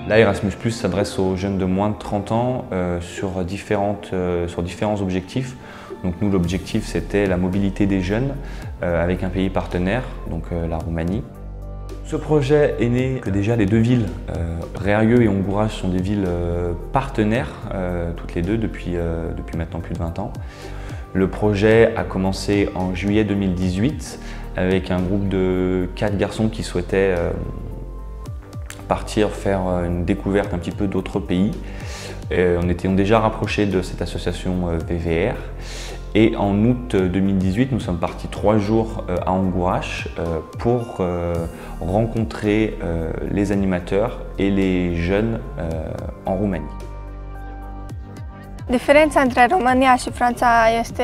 Là, Erasmus+ s'adresse aux jeunes de moins de 30 ans sur différents objectifs. Donc nous, l'objectif, c'était la mobilité des jeunes avec un pays partenaire, donc la Roumanie. Ce projet est né que déjà les deux villes, Reaiu et Onguraș, sont des villes partenaires, toutes les deux, depuis maintenant plus de 20 ans. Le projet a commencé en juillet 2018 avec un groupe de 4 garçons qui souhaitaient partir faire une découverte un petit peu d'autres pays. On était déjà rapprochés de cette association VVR. Et en août 2018, nous sommes partis 3 jours à Onguraș pour rencontrer les animateurs et les jeunes en Roumanie. Diferența între România și Franța este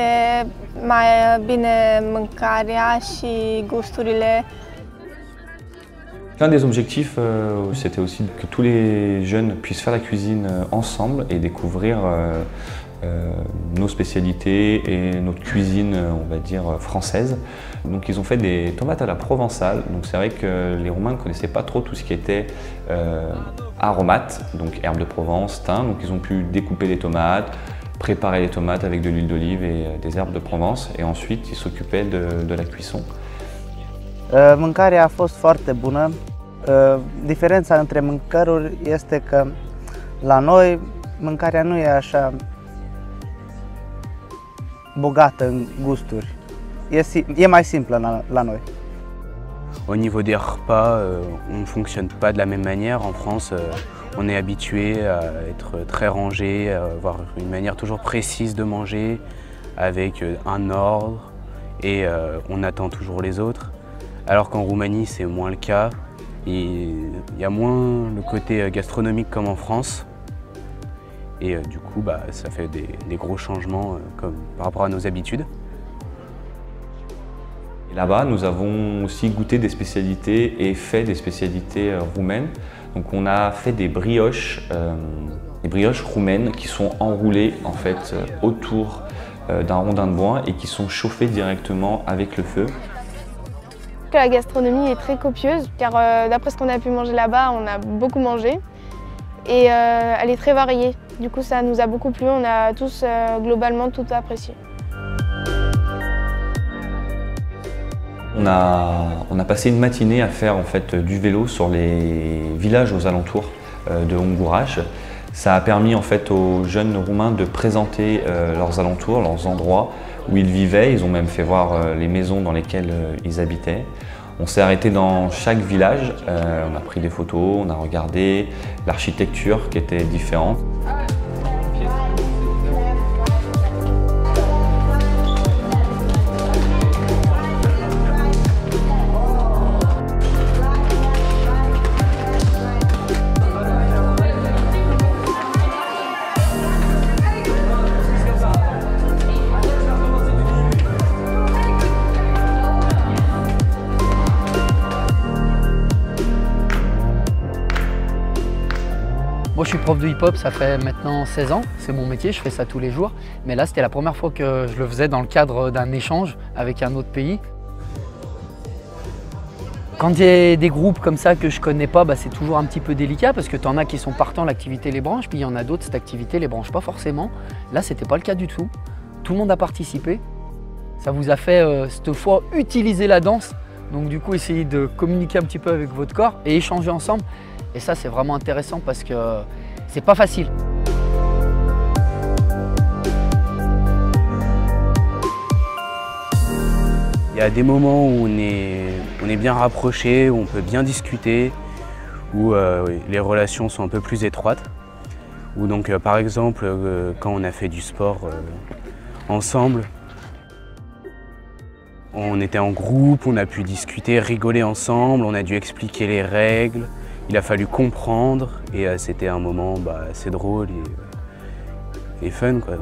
mai bine mâncarea și gusturile. L'un des objectifs, c'était aussi que tous les jeunes puissent faire la cuisine ensemble et découvrir nos spécialités et notre cuisine, on va dire, française. Donc ils ont fait des tomates à la provençale. Donc c'est vrai que les Roumains ne connaissaient pas trop tout ce qui était aromates, donc herbes de Provence, thym. Donc ils ont pu découper les tomates, préparer les tomates avec de l'huile d'olive et des herbes de Provence. Et ensuite ils s'occupaient de la cuisson. Mâncarea a fost foarte bună. Diferența între mâncăruri este că la noi mâncarea nu e așa bogată în gusturi. E mai simplă la noi. Au niveau des repas, on ne fonctionne pas de la même manière. En France, on est habitué à être très rangé, à avoir une manière toujours précise de manger, avec un ordre, et on attend toujours les autres. Alors qu'en Roumanie, c'est moins le cas. Il y a moins le côté gastronomique comme en France. Et du coup, ça fait des gros changements par rapport à nos habitudes. Là-bas, nous avons aussi goûté des spécialités et fait des spécialités roumaines. Donc on a fait des brioches roumaines qui sont enroulées en fait autour d'un rondin de bois et qui sont chauffées directement avec le feu. La gastronomie est très copieuse car d'après ce qu'on a pu manger là-bas, on a beaucoup mangé et elle est très variée. Du coup, ça nous a beaucoup plu, on a tous globalement tout apprécié. On a passé une matinée à faire en fait du vélo sur les villages aux alentours de Onguraș. Ça a permis en fait aux jeunes Roumains de présenter leurs alentours, leurs endroits où ils vivaient. Ils ont même fait voir les maisons dans lesquelles ils habitaient. On s'est arrêté dans chaque village, on a pris des photos, on a regardé l'architecture qui était différente. Moi je suis prof de hip-hop, ça fait maintenant 16 ans, c'est mon métier, je fais ça tous les jours. Mais là c'était la première fois que je le faisais dans le cadre d'un échange avec un autre pays. Quand il y a des groupes comme ça que je connais pas, c'est toujours un petit peu délicat parce que tu en as qui sont partants, l'activité les branche, puis il y en a d'autres, cette activité les branche pas forcément. Là c'était pas le cas du tout, tout le monde a participé. Ça vous a fait cette fois utiliser la danse, donc du coup essayer de communiquer un petit peu avec votre corps et échanger ensemble. Et ça, c'est vraiment intéressant parce que c'est pas facile. Il y a des moments où on est bien rapprochés, où on peut bien discuter, où les relations sont un peu plus étroites. Ou donc, par exemple, quand on a fait du sport ensemble, on était en groupe, on a pu discuter, rigoler ensemble, on a dû expliquer les règles. Il a fallu comprendre et c'était un moment assez drôle et fun, quoi.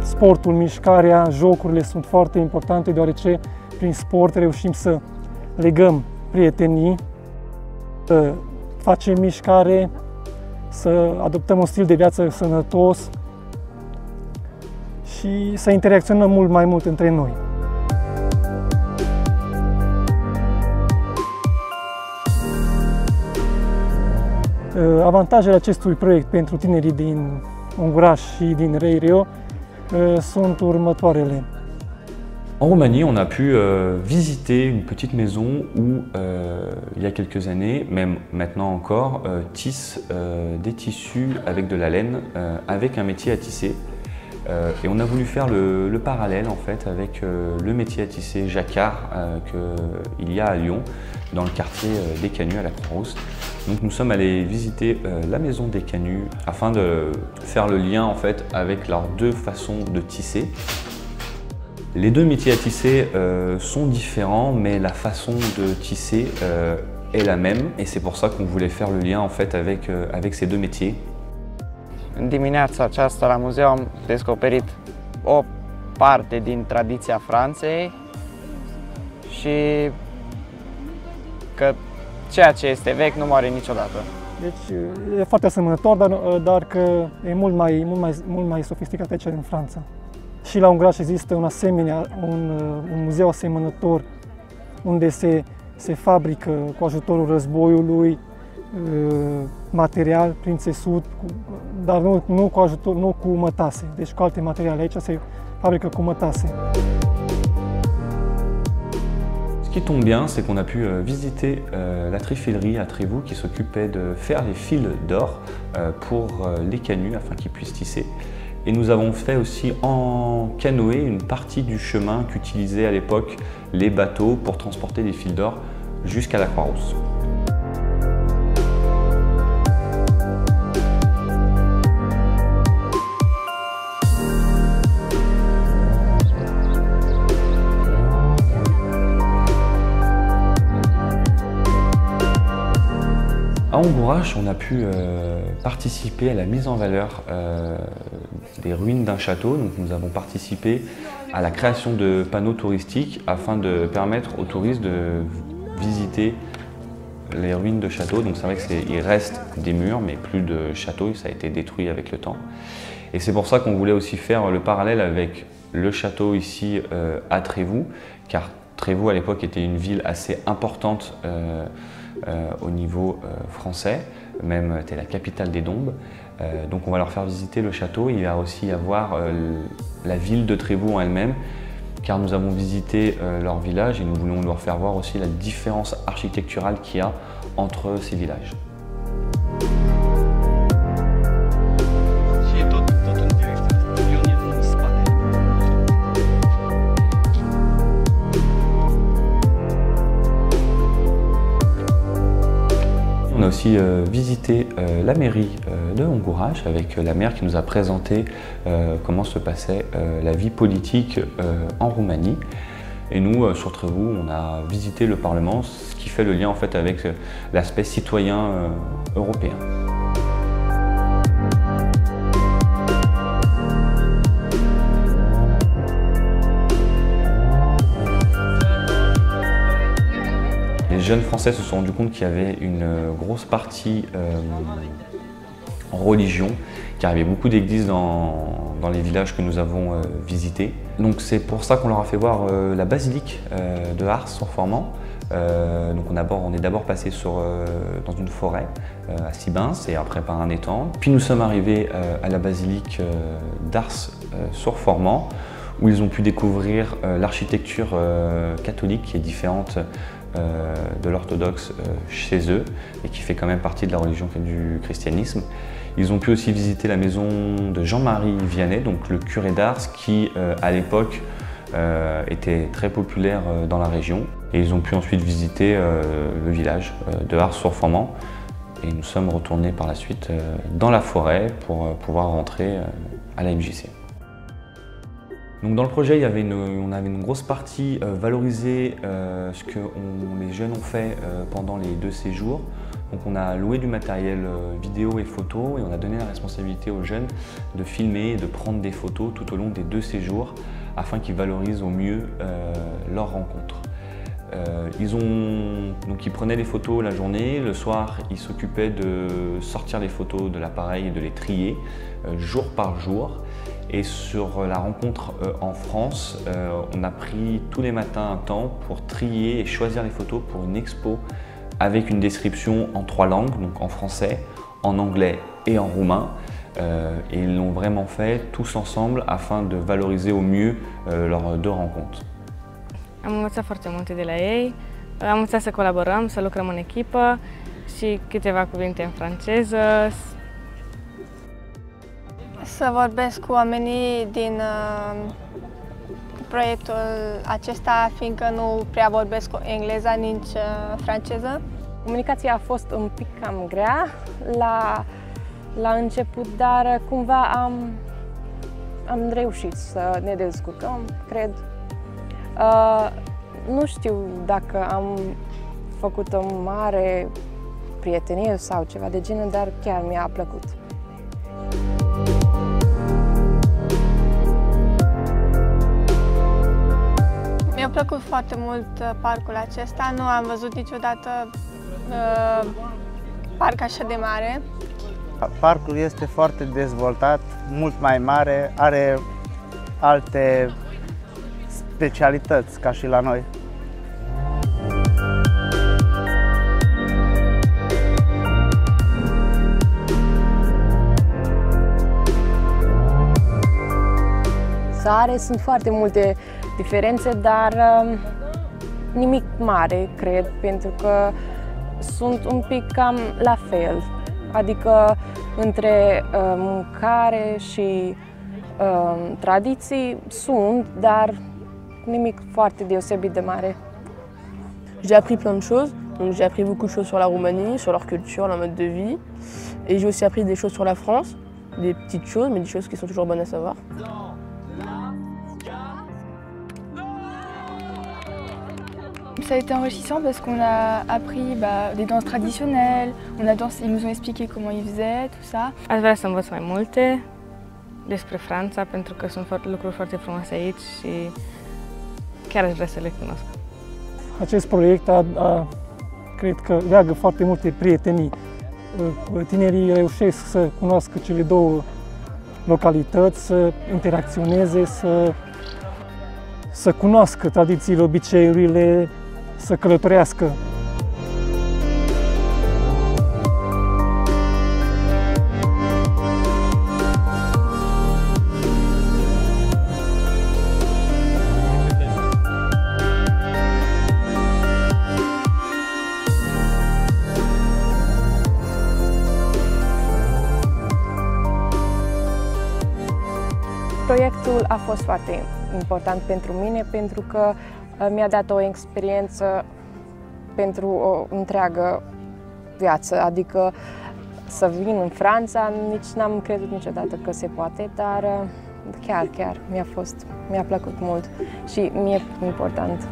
Sportul, mișcarea, jocurile sunt foarte importante deoarece prin sport reușim să legăm prietenii, să facem mișcare, să adoptăm un stil de viață sănătos și să interacționăm mult mai mult între noi. Avantajele acestui proiect pentru tinerii din Unguraș și din Reirio sunt următoarele. En Roumanie, on a pu visiter une petite maison où, il y a quelques années, même maintenant encore, tisse des tissus avec de la laine, avec un métier à tisser. Et on a voulu faire le parallèle en fait avec le métier à tisser jacquard qu'il y a à Lyon, dans le quartier des Canuts à la Croix-Rousse. Donc nous sommes allés visiter la maison des Canuts afin de faire le lien en fait avec leurs deux façons de tisser. Les deux métiers à tisser sont différents, mais la façon de tisser est la même, et c'est pour ça qu'on voulait faire le lien en fait avec ces deux métiers. În dimineața aceasta la muzeu am descoperit o parte din tradiția Franței și că ceea ce este vechi nu moare niciodată. Deci e foarte asemănător, dar că e mult mai sofisticat aici în Franța. Și la Unguraș există un muzeu asemănător unde se fabrică cu ajutorul războiului material prin țesut, dar nu cu mătase, deci cu alte materiale. Aici se fabrică cu mătase. Ce qui tombe bien, c'est qu'on a pu visiter la trifilerie à Trévoux qui s'occupait de faire les fils d'or pour les canuts afin qu'ils puissent tisser. Et nous avons fait aussi en canoë une partie du chemin qu'utilisaient à l'époque les bateaux pour transporter les fils d'or jusqu'à la Croix-Rousse. À Unguraș, on a pu participer à la mise en valeur des ruines d'un château. Donc nous avons participé à la création de panneaux touristiques afin de permettre aux touristes de visiter les ruines de châteaux. Donc c'est vrai qu'il reste des murs, mais plus de châteaux, ça a été détruit avec le temps. Et c'est pour ça qu'on voulait aussi faire le parallèle avec le château ici à Trévoux, car Trévoux à l'époque était une ville assez importante au niveau français, même était la capitale des Dombes. Donc on va leur faire visiter le château. Il va aussi y avoir la ville de Trévoux en elle-même, car nous avons visité leur village et nous voulons leur faire voir aussi la différence architecturale qu'il y a entre ces villages. On a aussi visité la mairie de Unguraș avec la maire qui nous a présenté comment se passait la vie politique en Roumanie. Et nous, sur Trévoux, on a visité le Parlement, ce qui fait le lien en fait avec l'aspect citoyen européen. Les jeunes Français se sont rendus compte qu'il y avait une grosse partie en religion, car il y avait beaucoup d'églises dans les villages que nous avons visités. Donc c'est pour ça qu'on leur a fait voir la basilique de Ars-sur-Formant. Donc on est d'abord passé dans une forêt à Sibins et après par un étang. Puis nous sommes arrivés à la basilique d'Ars-sur-Formant, où ils ont pu découvrir l'architecture catholique qui est différente de l'orthodoxe chez eux et qui fait quand même partie de la religion du christianisme. Ils ont pu aussi visiter la maison de Jean-Marie Vianney, donc le curé d'Ars, qui à l'époque était très populaire dans la région. Et ils ont pu ensuite visiter le village de Ars-sur-Formant. Et nous sommes retournés par la suite dans la forêt pour pouvoir rentrer à la MJC. Donc dans le projet, on avait une grosse partie valoriser ce que les jeunes ont fait pendant les 2 séjours. Donc on a loué du matériel vidéo et photo et on a donné la responsabilité aux jeunes de filmer et de prendre des photos tout au long des 2 séjours afin qu'ils valorisent au mieux leur rencontre. Ils prenaient les photos la journée, le soir ils s'occupaient de sortir les photos de l'appareil et de les trier jour par jour. Et sur la rencontre en France, on a pris tous les matins un temps pour trier et choisir les photos pour une expo avec une description en 3 langues, donc en français, en anglais et en roumain. Et ils l'ont vraiment fait tous ensemble afin de valoriser au mieux leurs deux rencontres. Am învățat foarte multe de la ei, am învățat să colaborăm, să lucrăm în echipă și câteva cuvinte în franceză. Să vorbesc cu oamenii din proiectul acesta, fiindcă nu prea vorbesc engleza, nici franceză. Comunicația a fost un pic cam grea la început, dar cumva am reușit să ne descurcăm, cred. Nu știu dacă am făcut o mare prietenie sau ceva de genul, dar chiar mi-a plăcut. Mi-a plăcut foarte mult parcul acesta, nu am văzut niciodată parc așa de mare. Parcul este foarte dezvoltat, mult mai mare, are alte specialități ca și la noi. Sare sunt foarte multe diferențe, dar nimic mare, cred, pentru că sunt un pic cam la fel. Adică între mâncare și tradiții sunt, dar nimic foarte deosebit de mare. J'ai appris plein de choses, donc j'ai appris beaucoup de choses sur la Roumanie, sur leur culture, leur mode de vie. Et j'ai aussi appris des choses sur la France, des petites choses, mais des choses qui sont toujours bonnes à savoir. Ça a été enrichissant parce qu'on a appris des danses traditionnelles, on a dansé, ils nous ont expliqué comment ils faisaient, tout ça. Aș vrea să învăț mai multe despre Franța, pentru că sunt lucruri foarte frumoase aici și chiar aș vrea să le cunosc. Acest proiect cred că leagă foarte multe prietenii. Tinerii reușesc să cunoască cele două localități, să interacționeze, să cunoască tradițiile, obiceiurile, să călătorească. Proiectul a fost foarte important pentru mine pentru că mi-a dat o experiență pentru o întreagă viață, adică să vin în Franța, nici n-am crezut niciodată că se poate, dar chiar mi-a plăcut mult și mi-e important.